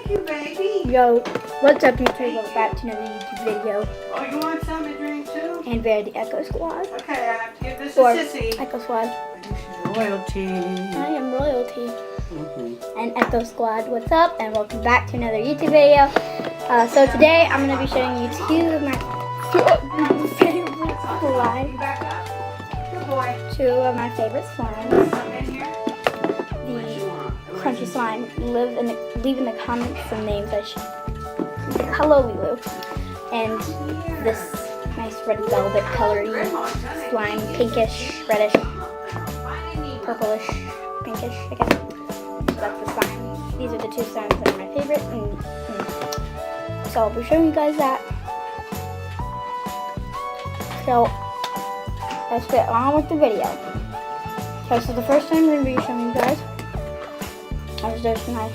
you, baby. Yo, what's up YouTube? Welcome back to another YouTube video. Oh, you want some to drink too? And we're the Echo Squad. Okay, I have to give this Or to Sissy. Echo Squad. She's royalty. I am royalty. And Echo Squad, what's up? And welcome back to another YouTube video. So today I'm going to be showing you two of my favorite slimes. Back up. Good boy. Two of my favorite slimes. Come in here. The crunchy slime. Leave in the comments some names I should. Hello, Lulu. And this nice red velvet colory slime, pinkish, reddish, purplish, pinkish, I guess. So that's the slime. These are the two slimes that are my favorite. So I'll be showing you guys that. So let's get on with the video. Okay, so the first time I'm going to be showing you guys is this nice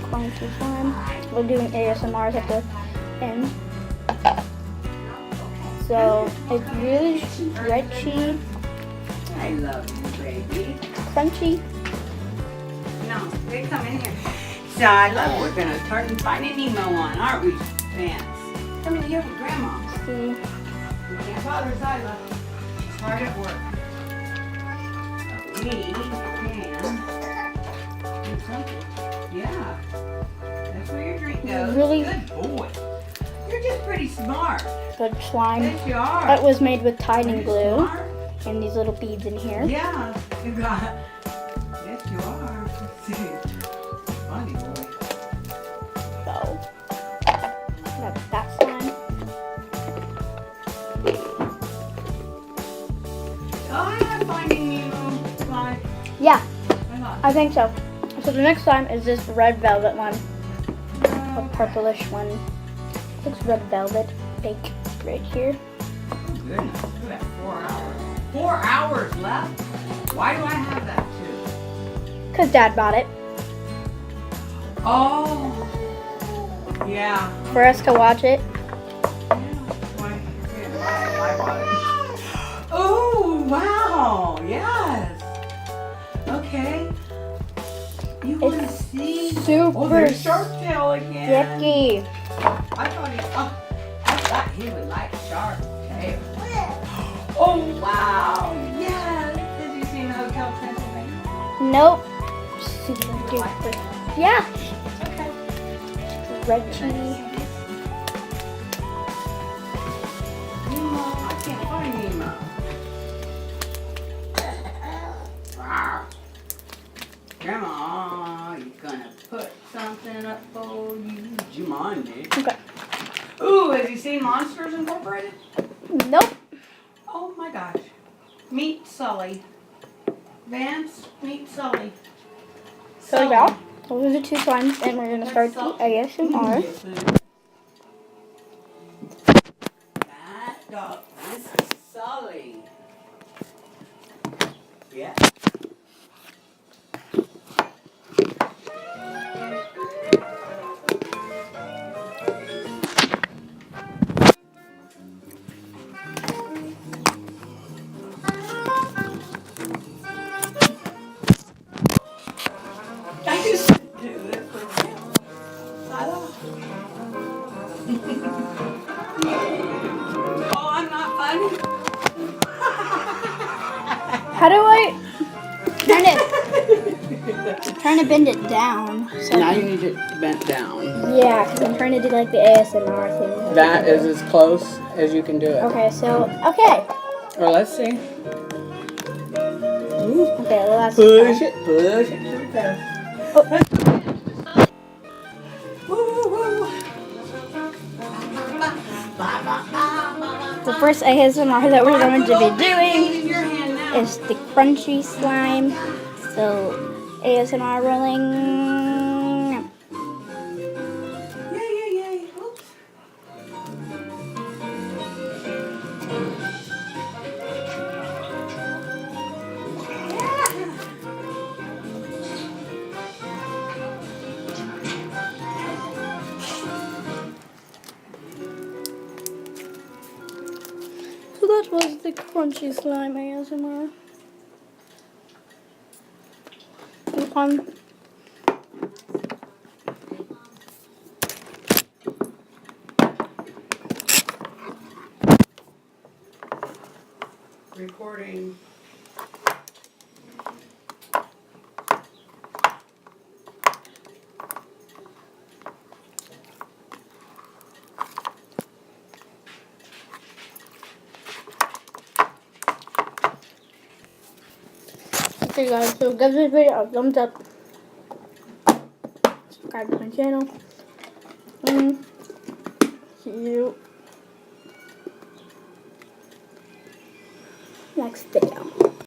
crunchy slime. We're doing ASMRs at the end. So it's really stretchy, I love you, baby. crunchy. No, they come in here. So I love. We're gonna start Finding Nemo on, aren't we, Vance? Come in here with Grandma. See, We can't bother Zyla. She's hard at work. We can do something. Yeah. That's where your drink goes. Really- Good boy. You're just pretty smart. good slime. Yes, you are. That was made with Tide You're and glue smart. and these little beads in here. Yeah. You got. Yes, you are. Funny boy. So that's that slime. Oh, I have Finding Nemo slime. Yeah, I love I think so. So the next slime is this red velvet one, a purplish one. Looks red velvet, fake right here. Goodness, look at that, 4 hours. 4 hours left? Why do I have that too? Cause Dad bought it Oh, yeah. for us to watch it. Oh, wow, yes. Okay. You want to It's see? super Oh, there's Shark Tail again. sticky. I thought he would like Shark Tail. Oh, wow, yes. Have you seen Hotel Transylvania? Nope. Super duper. Yeah. Okay. Red cheese. Nemo, I can't find Nemo. Rawr. Grandma, you gonna put something up for you, Jumanji? Okay. Ooh, have you seen Monsters Incorporated? Nope. Oh my gosh. Meet Sully. Vance, meet Sully. So yeah, those are the two slimes, and we're gonna start the ASMR. That dog, this is Sully. Yeah. I used to do this with him. Oh, I'm not funny. How do I turn it? Trying to bend it down. So Now you need it bent down. yeah, because I'm trying to do like the ASMR thing. That is as close as you can do it. Okay, so okay. Well, let's see. Okay, let's Push it, push it. Oh. Woo, woo. The first ASMR that we're going to be doing In your hand now. is the crunchy slime. So ASMR rolling. Yay, yay, yay. Oops. So that was the crunchy slime ASMR. recording. Okay guys, so give this video a thumbs up. Subscribe to my channel. See you next day.